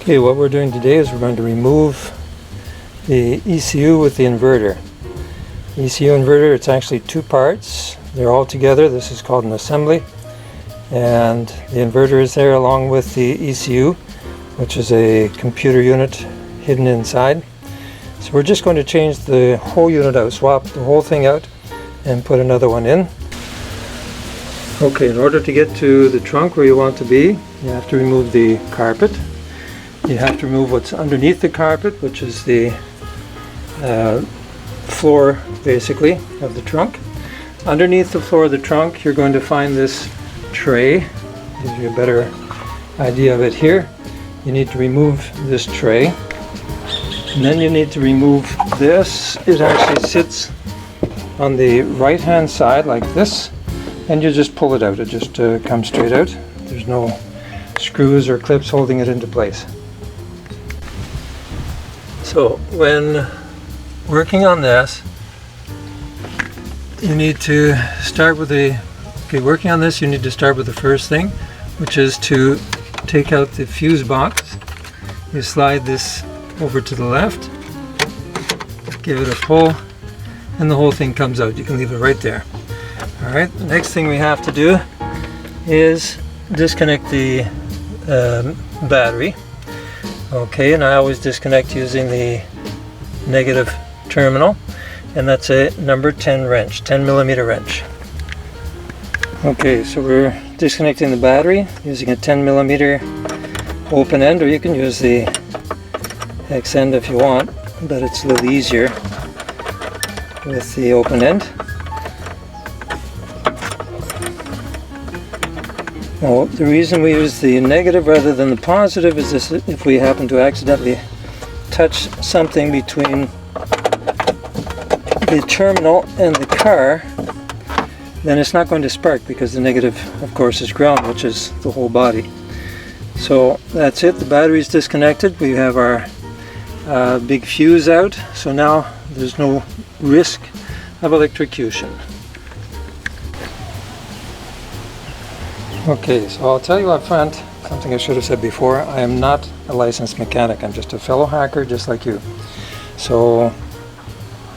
Okay, what we're doing today is we're going to remove the ECU with the inverter. ECU inverter, it's actually two parts. They're all together. This is called an assembly. And the inverter is there along with the ECU, which is a computer unit hidden inside. So we're just going to change the whole unit out, swap the whole thing out and put another one in. Okay, in order to get to the trunk where you want to be, you have to remove the carpet. You have to remove what's underneath the carpet, which is the floor, basically, of the trunk. Underneath the floor of the trunk, you're going to find this tray. Gives you a better idea of it here. You need to remove this tray. And then you need to remove this. It actually sits on the right-hand side like this. And you just pull it out. It just comes straight out. There's no screws or clips holding it into place. So when working on this, you need to start with working on this, you need to start with the first thing, which is to take out the fuse box. You slide this over to the left, give it a pull, and the whole thing comes out. You can leave it right there. Alright, the next thing we have to do is disconnect the battery. Okay, and I always disconnect using the negative terminal, and that's a number 10 wrench, 10 millimeter wrench. Okay, so we're disconnecting the battery using a 10 millimeter open end, or you can use the X end if you want, but it's a little easier with the open end. Well, the reason we use the negative rather than the positive is this: if we happen to accidentally touch something between the terminal and the car, then it's not going to spark, because the negative, of course, is ground, which is the whole body. So that's it. The battery is disconnected. We have our big fuse out, so now there's no risk of electrocution. Okay, so I'll tell you up front something I should have said before. I am not a licensed mechanic. I'm just a fellow hacker just like you. So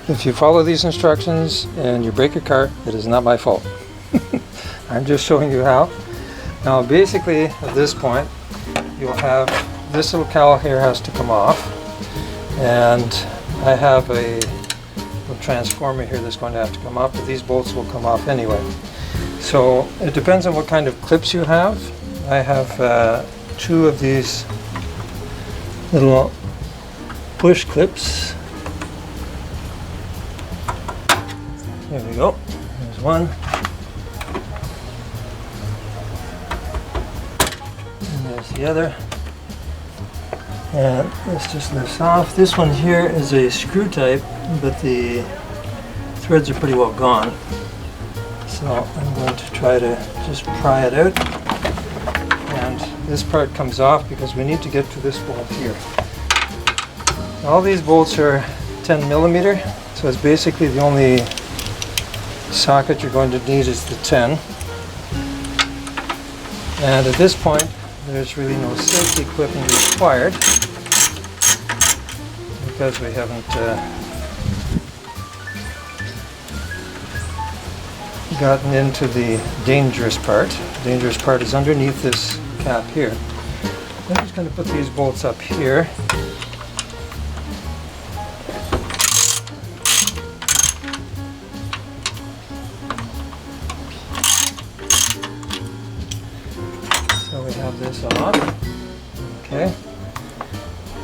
if you follow these instructions and you break your car, it is not my fault. I'm just showing you how. Now basically at this point you'll have this little cowl here has to come off, and I have a little transformer here that's going to have to come off, but these bolts will come off anyway. So it depends on what kind of clips you have. I have two of these little push clips. There we go. There's one. And there's the other. And this just lifts off. This one here is a screw type, but the threads are pretty well gone. So I'm going to try to just pry it out, and this part comes off because we need to get to this bolt here. All these bolts are 10 millimeter, so it's basically the only socket you're going to need is the 10. And at this point there's really no safety equipment required because we haven't gotten into the dangerous part. The dangerous part is underneath this cap here. I'm just going to put these bolts up here. So we have this off. Okay.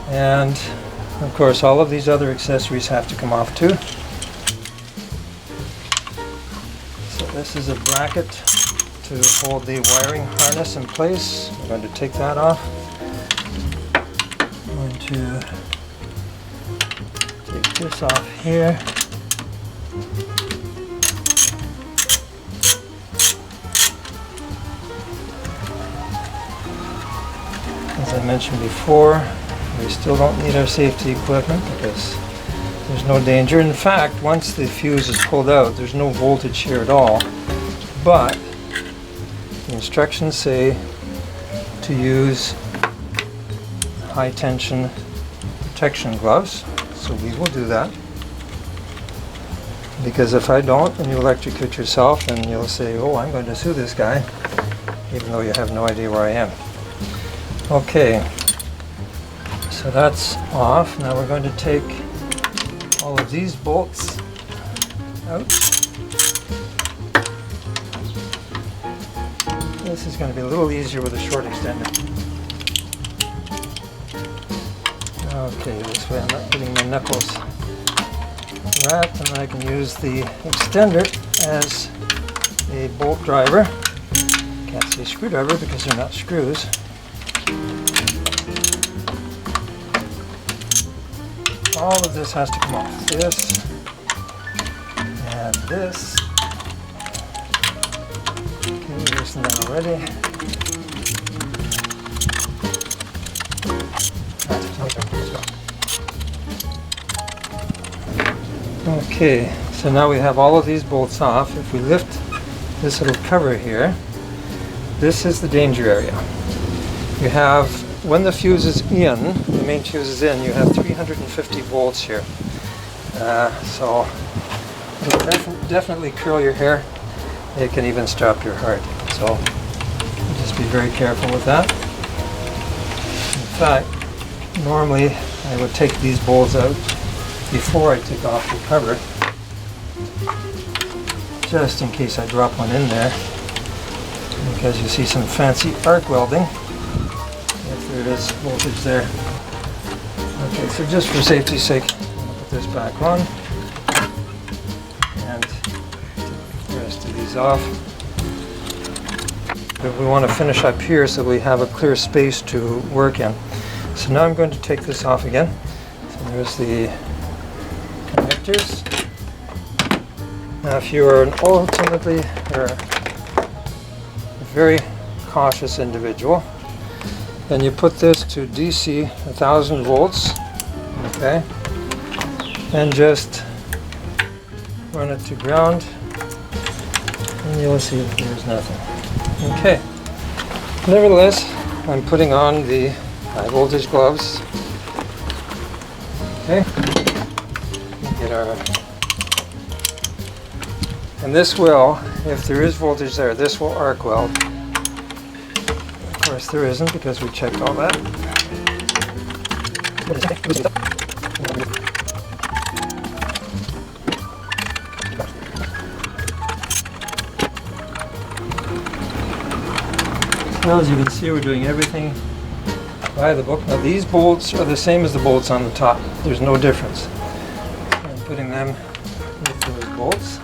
And of course all of these other accessories have to come off too. This is a bracket to hold the wiring harness in place. I'm going to take that off. I'm going to take this off here. As I mentioned before, we still don't need our safety equipment because there's no danger. In fact, once the fuse is pulled out, there's no voltage here at all. But the instructions say to use high tension protection gloves, so we will do that. Because if I don't and you electrocute yourself, then you'll say, oh, I'm going to sue this guy, even though you have no idea where I am. Okay, so that's off. Now we're going to take all of these bolts out. This is going to be a little easier with a short extender. Okay, this way I'm not getting my knuckles wrapped, and I can use the extender as a bolt driver. Can't say screwdriver because they're not screws. All of this has to come off. This and this. Okay, loosen that already. Okay, so now we have all of these bolts off. If we lift this little cover here, this is the danger area. You have, when the fuse is in, the main fuse is in, you have 350 volts here. So it'll definitely curl your hair. It can even stop your heart. So just be very careful with that. In fact, normally I would take these bolts out before I take off the cover, just in case I drop one in there, because you see some fancy arc welding if there is voltage there. Okay, so just for safety's sake, I'm going to put this back on and take the rest of these off. But we want to finish up here so we have a clear space to work in. So now I'm going to take this off again. So there's the connectors. Now if you are ultimately a very cautious individual, then you put this to DC 1000 volts, okay, and just run it to ground, and you'll see that there's nothing. Okay, nevertheless, I'm putting on the high voltage gloves. Okay, get our, and this will, if there is voltage there, this will arc weld. Of course there isn't because we checked all that. Well, as you can see, we're doing everything by the book. Now these bolts are the same as the bolts on the top. There's no difference. So I'm putting them with those bolts.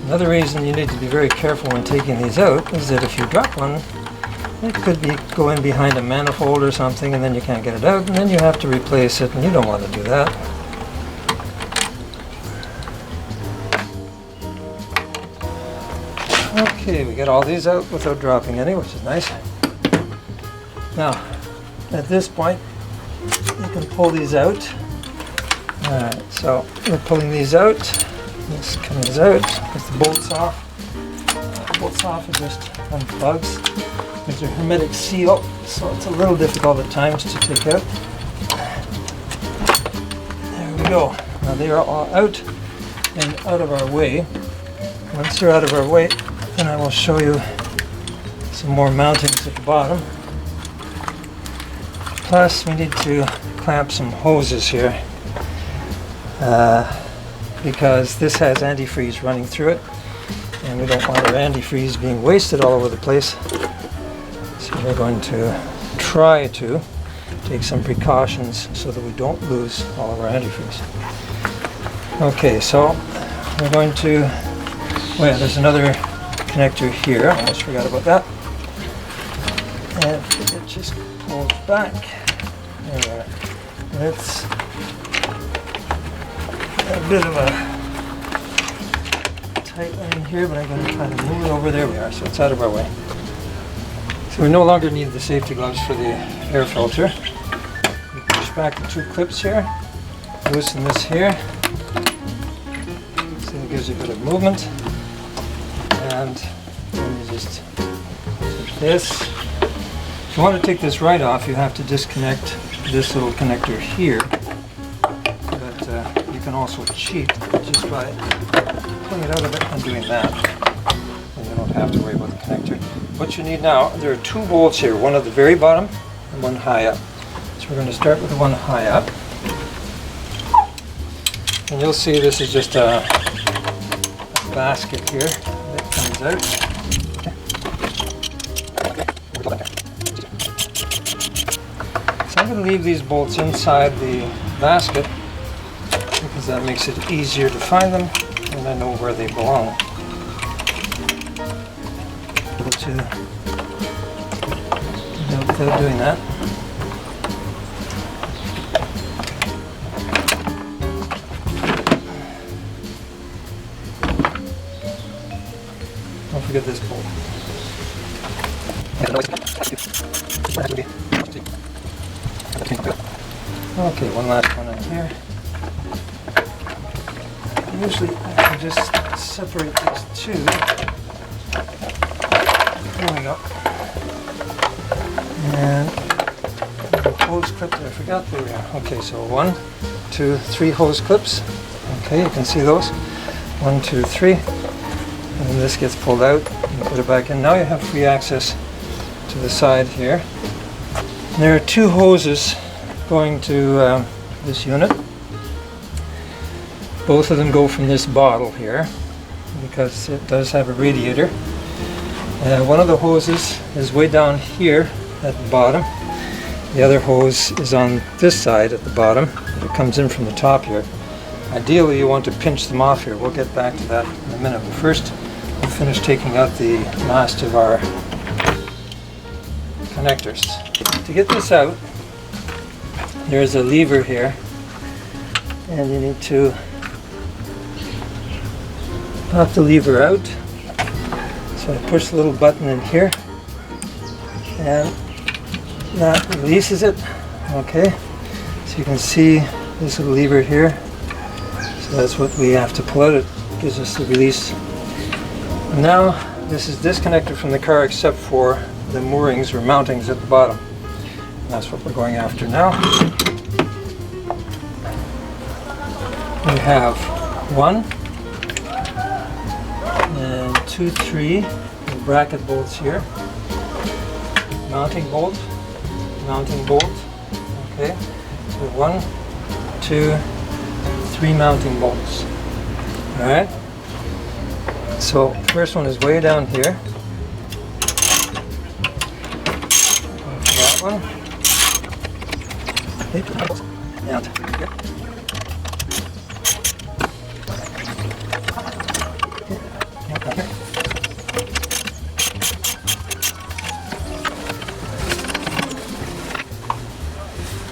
Another reason you need to be very careful when taking these out is that if you drop one, it could be going behind a manifold or something, and then you can't get it out, and then you have to replace it, and you don't want to do that. Okay, we get all these out without dropping any, which is nice. Now, at this point, you can pull these out. Alright, so we're pulling these out. This comes out with the bolts off. Bolts off, it just unplugs. There's a hermetic seal, so it's a little difficult at times to take out. There we go. Now they are all out and out of our way. Once they're out of our way, then I will show you some more mountings at the bottom. Plus, we need to clamp some hoses here. Because this has antifreeze running through it, and we don't want our antifreeze being wasted all over the place. So we're going to try to take some precautions so that we don't lose all of our antifreeze. Okay, so we're going to, oh yeah, there's another connector here, I almost forgot about that. And it just pulls back. There we are. It's a bit of a tight line here, but I'm going to try to move it over. There we are, so it's out of our way. So we no longer need the safety gloves for the air filter. We push back the two clips here, loosen this here, so it gives you a bit of movement, and then you just take this. If you want to take this right off, you have to disconnect this little connector here. But you can also cheat just by pulling it out of it and doing that. And you don't have to worry about the connector. What you need now, there are 2 bolts here, one at the very bottom and one high up. So we're going to start with the one high up. And you'll see this is just a basket here that comes out. So I'm going to leave these bolts inside the basket because that makes it easier to find them and I know where they belong. Without doing that. Don't forget this bolt. Okay, one last one in here. Usually I can just separate these 2. There we go. And the hose clip that I forgot, there we are. Okay, so 1, 2, 3 hose clips. Okay, you can see those. 1, 2, 3. And then this gets pulled out and put it back in. Now you have free access to the side here. And there are 2 hoses going to this unit. Both of them go from this bottle here because it does have a radiator. One of the hoses is way down here at the bottom. The other hose is on this side at the bottom. It comes in from the top here. Ideally you want to pinch them off here. We'll get back to that in a minute. But first we'll finish taking out the last of our connectors. To get this out, there's a lever here and you need to pop the lever out. So I push the little button in here and that releases it. Okay, so you can see this little lever here. So that's what we have to pull out. It gives us the release. And now this is disconnected from the car except for the moorings or mountings at the bottom. And that's what we're going after now. We have 1 and 2, 3 bracket bolts here. Mounting bolt, okay, so 1, 2, 3 mounting bolts. Alright, so first one is way down here. That one.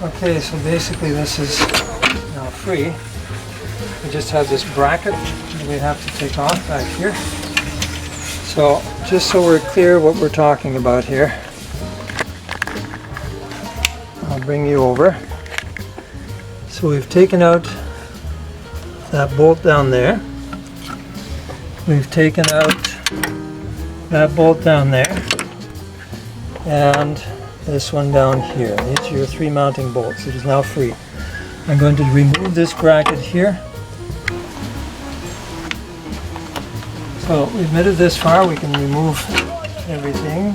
Okay, so basically this is now free. We just have this bracket that we have to take off back here. So just so we're clear what we're talking about here, I'll bring you over. So we've taken out that bolt down there. We've taken out that bolt down there. And this one down here. These are your 3 mounting bolts. It is now free. I'm going to remove this bracket here. So we've made it this far. We can remove everything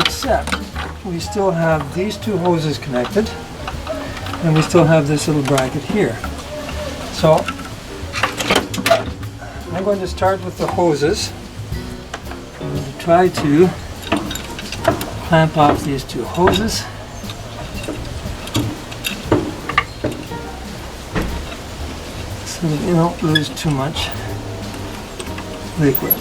except we still have these 2 hoses connected and we still have this little bracket here. So I'm going to start with the hoses. I'm going to try to clamp off these 2 hoses. So that you don't lose too much liquid.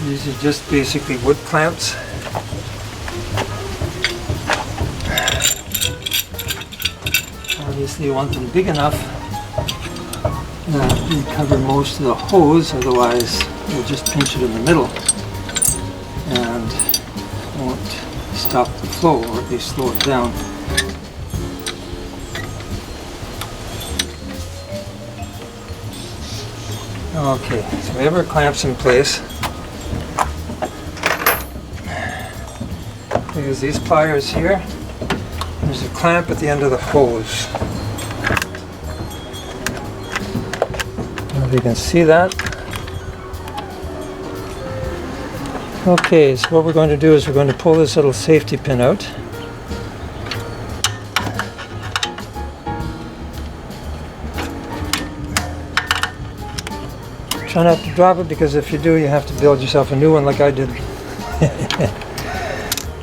These are just basically wood clamps. Obviously you want them big enough that you cover most of the hose, otherwise you'll just pinch it in the middle and won't stop the flow, or at least slow it down. Okay, so we have our clamps in place. We use these pliers here. There's a clamp at the end of the hose. I don't know if you can see that. Okay, so what we're going to do is we're going to pull this little safety pin out. Try not to drop it, because if you do, you have to build yourself a new one like I did.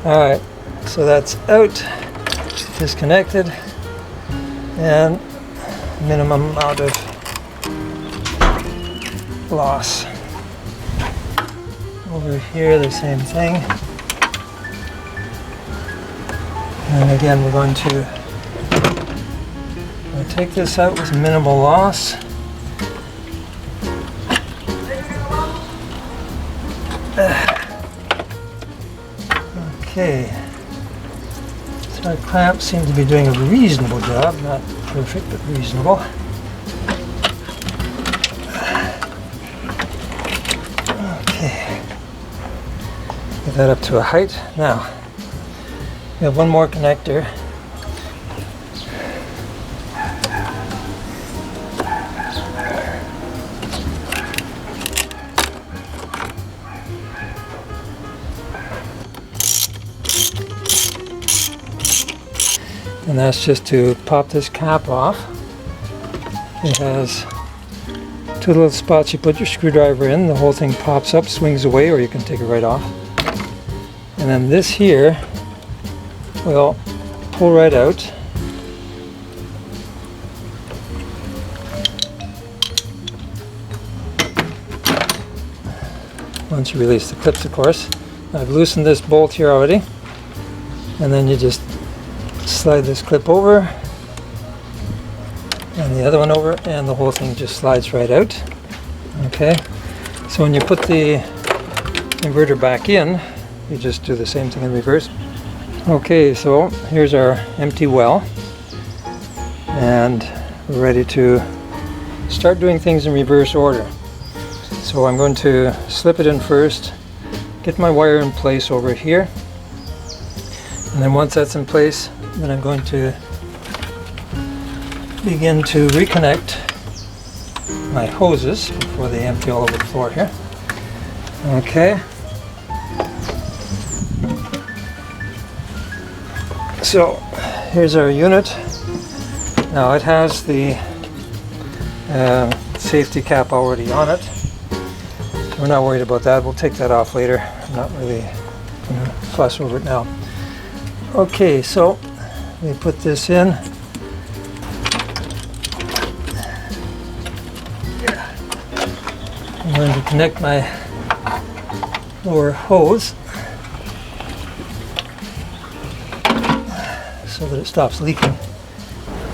Alright, so that's out, disconnected, and minimum amount of loss. Over here, the same thing. And again, we're going to take this out with minimal loss. Okay. So our clamps seem to be doing a reasonable job, not perfect, but reasonable. Okay. Get that up to a height. Now, we have one more connector. And that's just to pop this cap off. It has two little spots you put your screwdriver in. The whole thing pops up, swings away, or you can take it right off. And then this here will pull right out. Once you release the clips, of course. I've loosened this bolt here already. And then you just slide this clip over and the other one over, and the whole thing just slides right out. Okay, so when you put the inverter back in, you just do the same thing in reverse. Okay, so here's our empty well, and we're ready to start doing things in reverse order. So I'm going to slip it in first, get my wire in place over here, and then once that's in place, then I'm going to begin to reconnect my hoses before they empty all over the floor here. Okay. So here's our unit. Now it has the safety cap already on it. We're not worried about that. We'll take that off later. I'm not really going to fuss over it now. Okay, so we put this in. I'm going to connect my lower hose so that it stops leaking.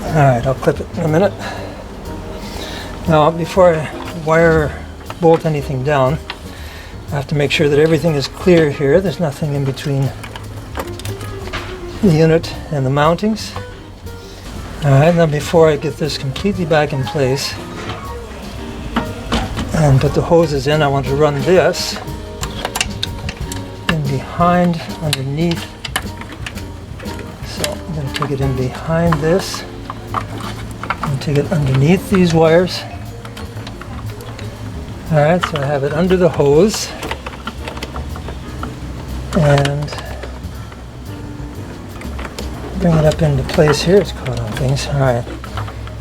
Alright, I'll clip it in a minute. Now, before I wire or bolt anything down, I have to make sure that everything is clear here. There's nothing in between the unit and the mountings. Alright, now before I get this completely back in place and put the hoses in, I want to run this in behind, underneath. So I'm going to take it in behind this and take it underneath these wires. Alright, so I have it under the hose, and bring it up into place here. It's caught on things. Alright,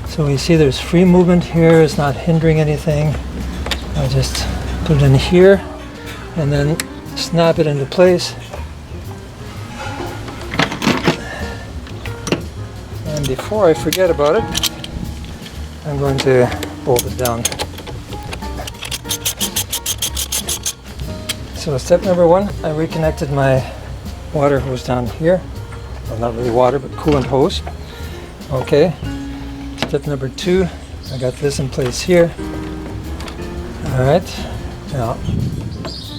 so we see there's free movement here. It's not hindering anything. I just put it in here and then snap it into place. And before I forget about it, I'm going to bolt it down. So step number one, I reconnected my water hose down here. Well, not really water, but coolant hose. Okay. Step number two, I got this in place here. Alright. Now,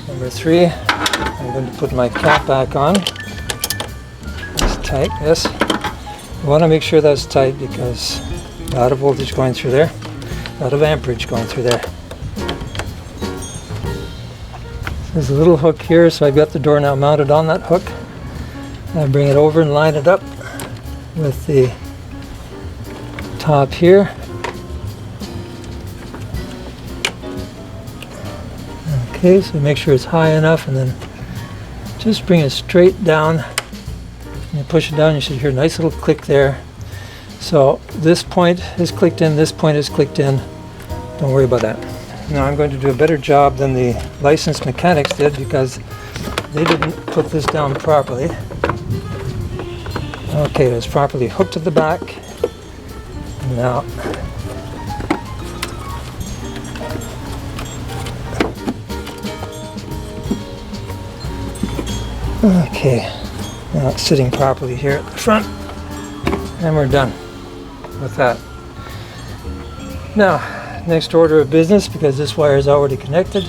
number three, I'm going to put my cap back on. It's tight, yes. You want to make sure that's tight because a lot of voltage going through there, a lot of amperage going through there. There's a little hook here, so I've got the door now mounted on that hook. I bring it over and line it up with the top here. Okay, so make sure it's high enough, and then just bring it straight down. When you push it down, you should hear a nice little click there. So this point is clicked in, this point is clicked in. Don't worry about that. Now I'm going to do a better job than the licensed mechanics did, because they didn't put this down properly. Okay, it was properly hooked to the back. Now, okay, now it's sitting properly here at the front, and we're done with that. Now, next order of business, because this wire is already connected,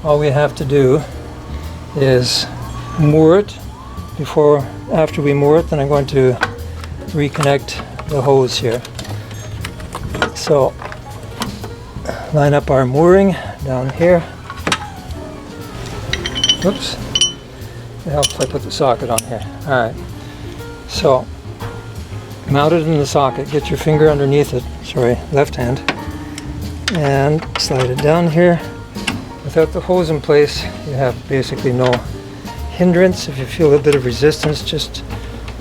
all we have to do is moor it. After we moor it, then I'm going to reconnect the hose here. So, line up our mooring down here. Oops. It helps if I put the socket on here. Alright. So, mount it in the socket. Get your finger underneath it. Sorry, left hand. And slide it down here. Without the hose in place, you have basically no hindrance. If you feel a bit of resistance, just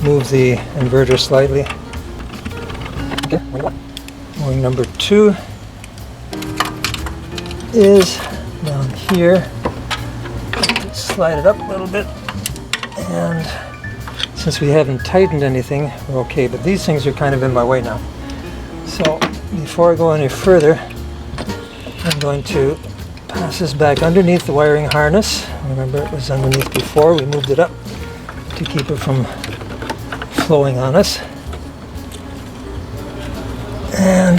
move the inverter slightly. Okay. Mooring number 2 is down here. Slide it up a little bit, and since we haven't tightened anything, we're okay, but these things are kind of in my way now. So before I go any further, I'm going to pass this back underneath the wiring harness. Remember, it was underneath before. We moved it up to keep it from flowing on us. And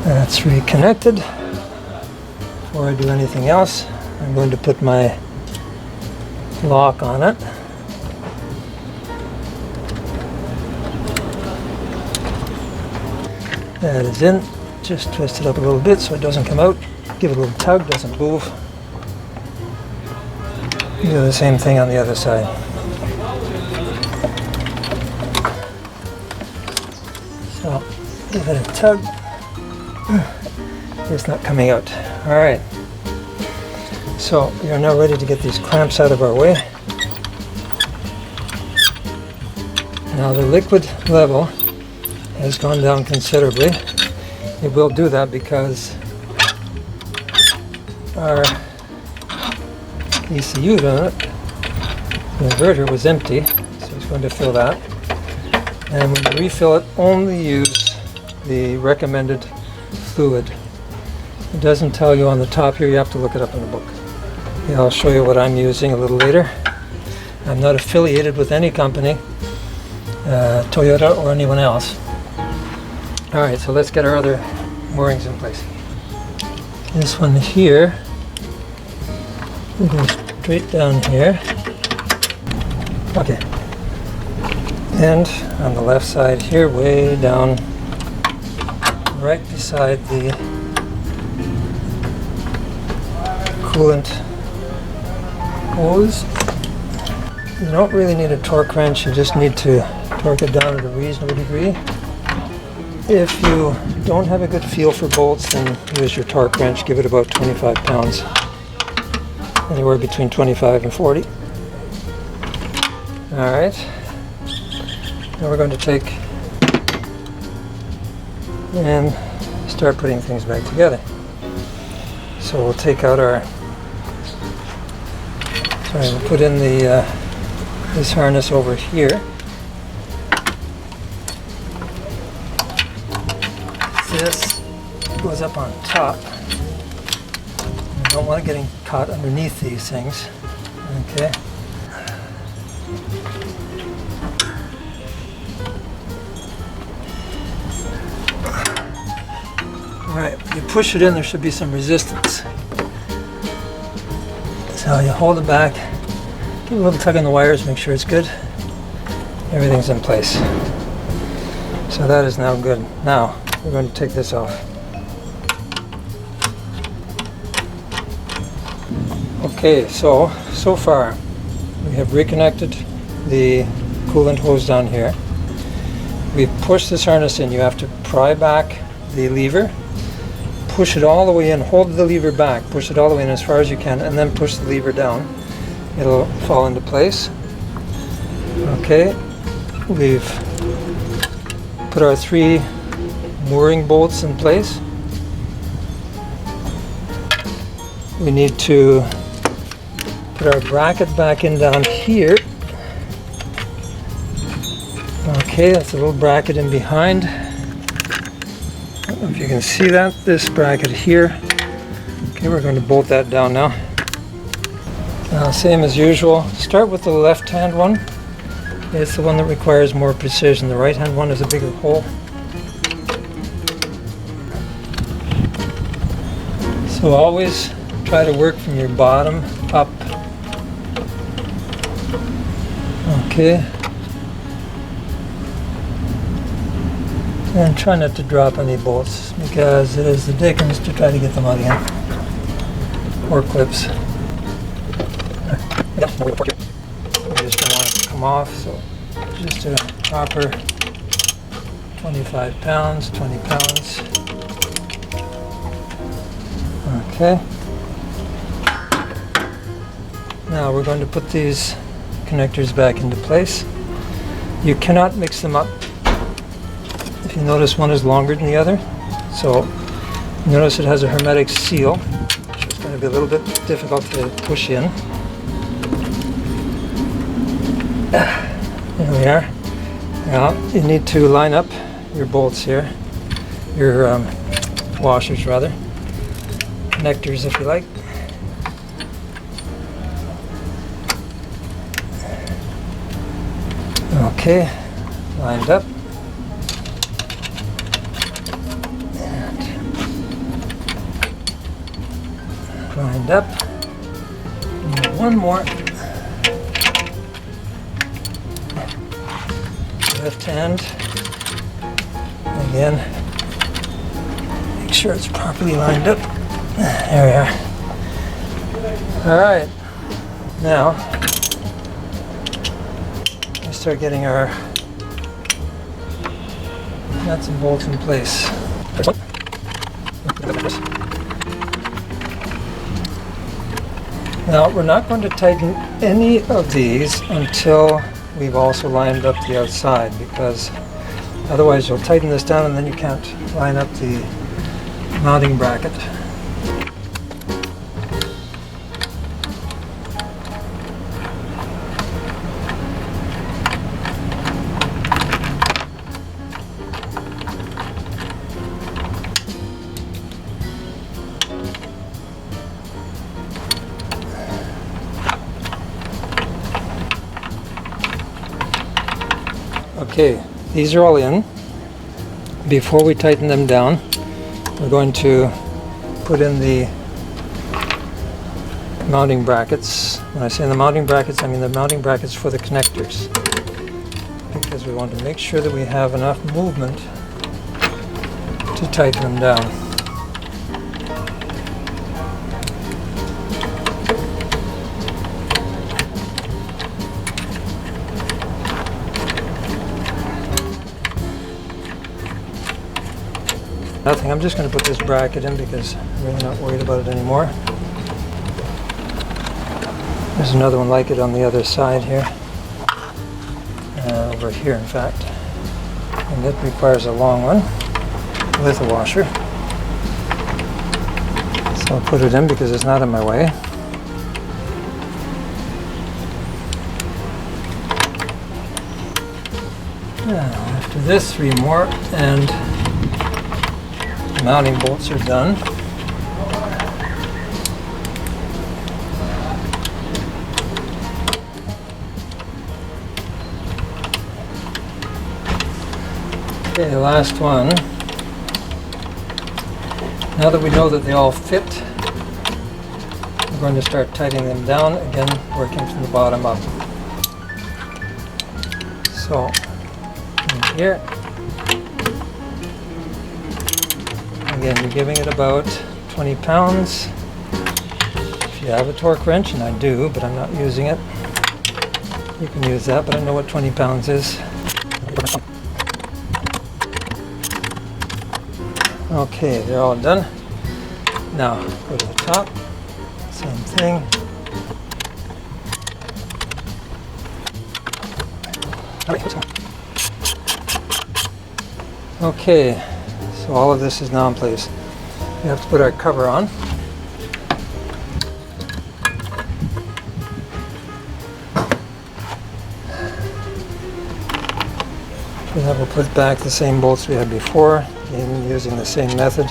that's reconnected. Before I do anything else, I'm going to put my lock on it. That is in. Just twist it up a little bit so it doesn't come out. Give it a little tug, doesn't move. Do the same thing on the other side. So, give it a tug. It's not coming out. Alright. So, we are now ready to get these clamps out of our way. Now the liquid level has gone down considerably. It will do that because our ECU unit, the inverter, was empty, so it's going to fill that. And when you refill it, only use the recommended fluid. It doesn't tell you on the top here, you have to look it up in the book. Yeah, I'll show you what I'm using a little later. I'm not affiliated with any company, Toyota or anyone else. Alright, so let's get our other moorings in place. This one here, we go straight down here. Okay. And on the left side here, way down, right beside the coolant hose. You don't really need a torque wrench, you just need to torque it down at a reasonable degree. If you don't have a good feel for bolts, then use your torque wrench. Give it about 25 pounds. Anywhere between 25 and 40. Alright. Now we're going to take and start putting things back together. So we'll take out our... we'll put in the this harness over here. This goes up on top. You don't want it getting caught underneath these things. Okay. Alright, you push it in, there should be some resistance. So you hold it back, give it a little tug on the wires, make sure it's good. Everything's in place. So that is now good. Now, we're going to take this off. Okay, so far we have reconnected the coolant hose down here. We've pushed this harness in. You have to pry back the lever, push it all the way in, hold the lever back, push it all the way in as far as you can, and then push the lever down. It'll fall into place. Okay, we've put our 3 mooring bolts in place. We need to put our bracket back in down here. Okay, that's a little bracket in behind. I don't know if you can see that, this bracket here. Okay, we're going to bolt that down now. Now, same as usual, start with the left-hand one. It's the one that requires more precision. The right-hand one is a bigger hole. So always try to work from your bottom up. Okay. And try not to drop any bolts because it is the dickens to try to get them out again. Or clips. We just don't want it to come off, so just a proper 25 pounds, 20 pounds. Okay. Now we're going to put these connectors back into place. You cannot mix them up. If you notice, one is longer than the other, so notice it has a hermetic seal, which is going to be a little bit difficult to push in. There we are. Now you need to line up your bolts here, your washers rather, connectors if you like. Okay, lined up. Lined up. And one more. Left hand. Again, make sure it's properly lined up. There we are. All right. Now, let's start getting our nuts and bolts in place. First one. Now, we're not going to tighten any of these until we've also lined up the outside, because otherwise you'll tighten this down and then you can't line up the mounting bracket. Okay, these are all in. Before we tighten them down, we're going to put in the mounting brackets. When I say the mounting brackets, I mean the mounting brackets for the connectors, because we want to make sure that we have enough movement to tighten them down. Nothing, I'm just going to put this bracket in because I'm really not worried about it anymore. There's another one like it on the other side here. Over here, in fact. And it requires a long one with a washer. So I'll put it in because it's not in my way. Now, after this, 3 more, and mounting bolts are done. Okay, the last one. Now that we know that they all fit, we're going to start tightening them down, again working from the bottom up. So, in here. Again, you're giving it about 20 pounds. If you have a torque wrench, and I do, but I'm not using it. You can use that, but I know what 20 pounds is. Okay, they're all done. Now, go to the top. Same thing. Okay, so all of this is now in place. We have to put our cover on. Then we'll put back the same bolts we had before, again using the same method.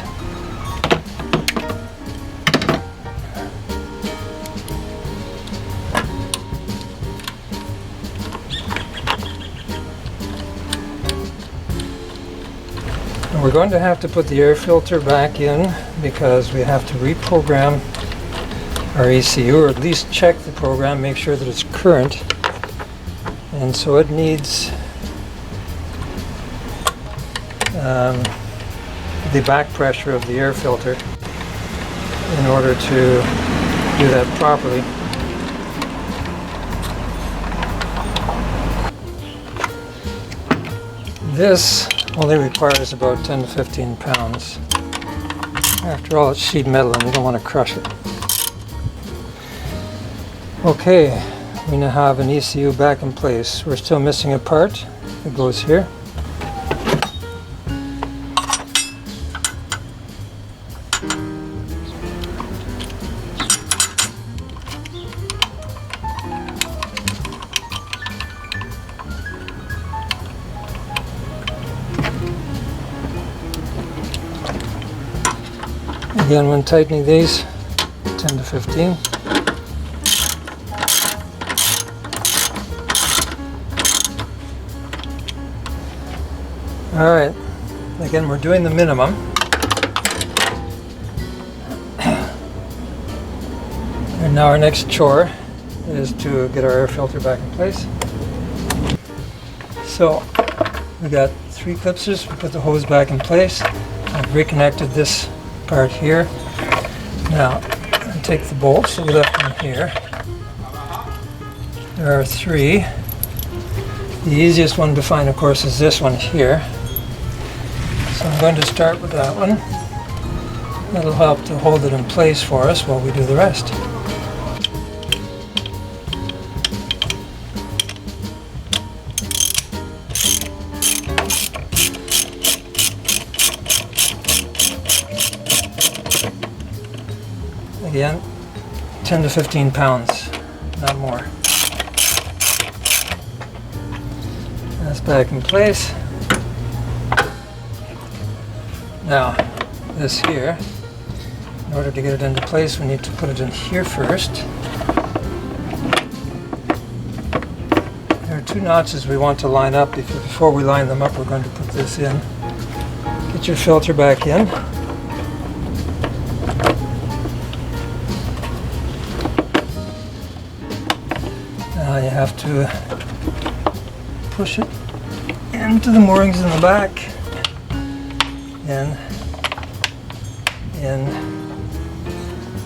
And we're going to have to put the air filter back in because we have to reprogram our ECU, or at least check the program, make sure that it's current. And so it needs the back pressure of the air filter in order to do that properly. This only requires about 10 to 15 pounds. After all, it's sheet metal and you don't want to crush it. Okay, we now have an ECU back in place. We're still missing a part that goes here. Again, when tightening these, 10 to 15. Alright, again we're doing the minimum. And now our next chore is to get our air filter back in place. So, we got 3 clipses, we put the hose back in place. I've reconnected this part here. Now, I take the bolts that we left in here. There are 3. The easiest one to find, of course, is this one here. So I'm going to start with that one. That'll help to hold it in place for us while we do the rest. Again, 10 to 15 pounds, not more. That's back in place. Now, this here, in order to get it into place, we need to put it in here first. There are 2 notches we want to line up. Before we line them up, we're going to put this in. Get your filter back in. Now you have to push it into the moorings in the back. In.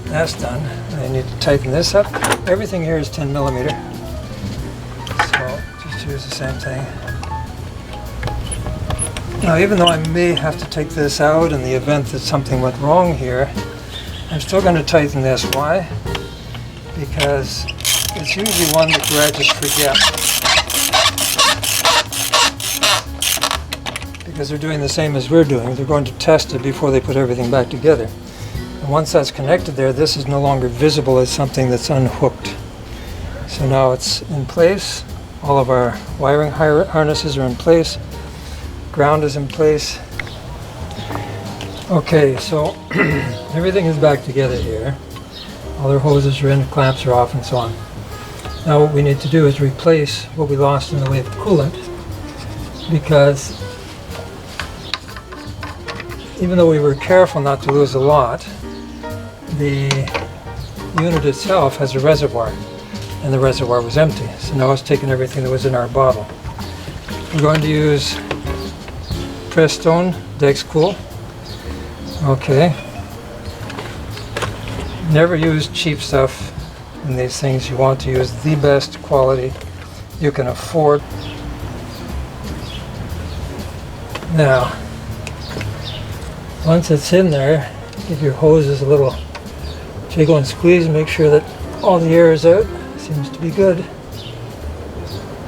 That's done. I need to tighten this up. Everything here is 10 millimeter. So just use the same thing. Now, even though I may have to take this out in the event that something went wrong here, I'm still going to tighten this. Why? Because it's usually one that garages forget. Because they're doing the same as we're doing. They're going to test it before they put everything back together. And once that's connected there, this is no longer visible as something that's unhooked. So now it's in place. All of our wiring harnesses are in place. Ground is in place. Okay, so everything is back together here. All our hoses are in, clamps are off, and so on. Now what we need to do is replace what we lost in the way of coolant, because even though we were careful not to lose a lot, the unit itself has a reservoir, and the reservoir was empty. So now it's taken everything that was in our bottle. We're going to use Prestone Dex Cool. Okay. Never use cheap stuff in these things. You want to use the best quality you can afford. Now, once it's in there, give your hoses a little jiggle and squeeze, make sure that all the air is out. Seems to be good.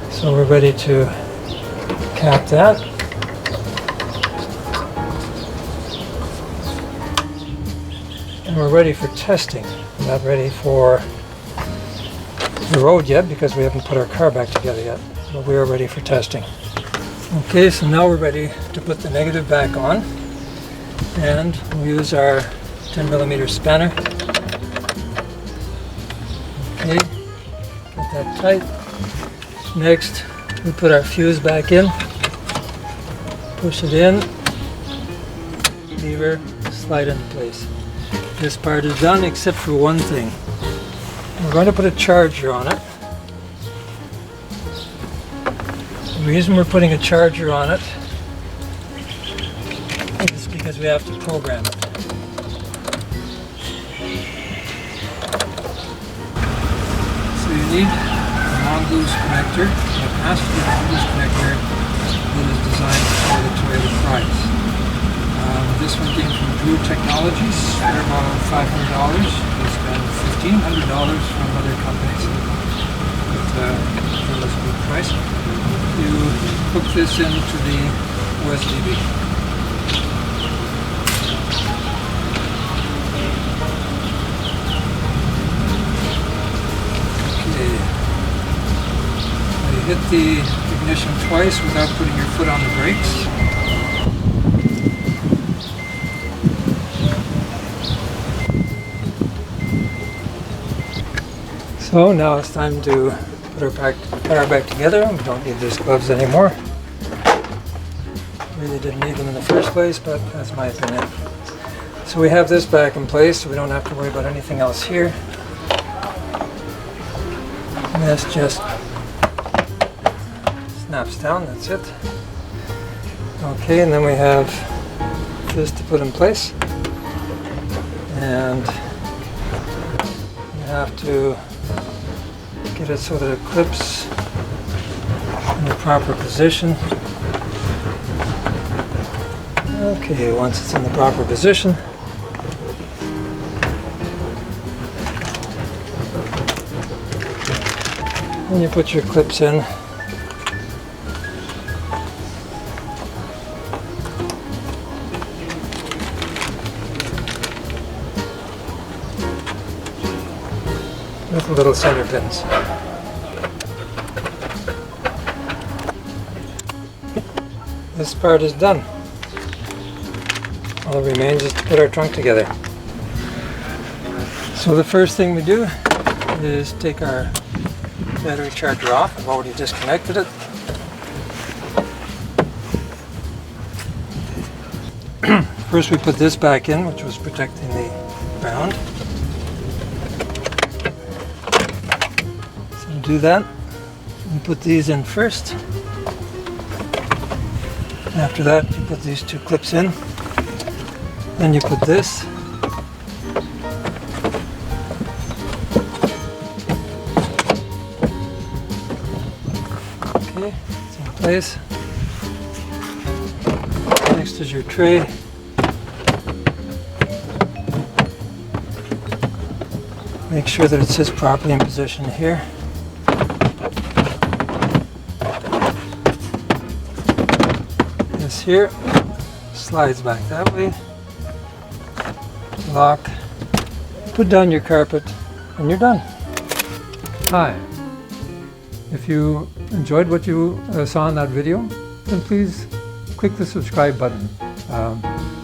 So we're ready to cap that. And we're ready for testing. We're not ready for the road yet because we haven't put our car back together yet, but we are ready for testing. Okay, so now we're ready to put the negative back on, and we'll use our 10mm spanner. Okay, get that tight. Next, we put our fuse back in, push it in, lever, slide into place. This part is done except for one thing. We're going to put a charger on it. The reason we're putting a charger on it is because we have to program it. So you need a Mongoose connector, a passenger Mongoose connector that is designed for the Toyota Prius. This one came from Blue Technologies. They're about $500. We spent $1,500 from other companies, but that was a good price. You hook this into the USB. Okay. Now you hit the ignition twice without putting your foot on the brakes. So now it's time to put our car back together. We don't need these gloves anymore. Really didn't need them in the first place, but that's my opinion. So we have this back in place, so we don't have to worry about anything else here. And this just snaps down, that's it. Okay, and then we have this to put in place. And you have to get it so that it clips in the proper position. Okay, once it's in the proper position, then you put your clips in. With little center pins. This part is done. All that remains is to put our trunk together. So the first thing we do is take our battery charger off. I've already disconnected it. First we put this back in, which was protecting the ground. So do that. You put these in first. After that, you put these two clips in. Then you put this. Okay, it's in place. Next is your tray. Make sure that it sits properly in position here. This here slides back that way. Lock. Put down your carpet and you're done. Hi. If you enjoyed what you saw in that video, then please click the subscribe button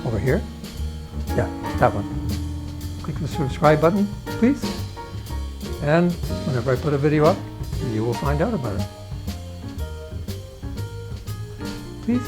over here. Yeah, that one. Click the subscribe button, please. And whenever I put a video up, you will find out about it. Please.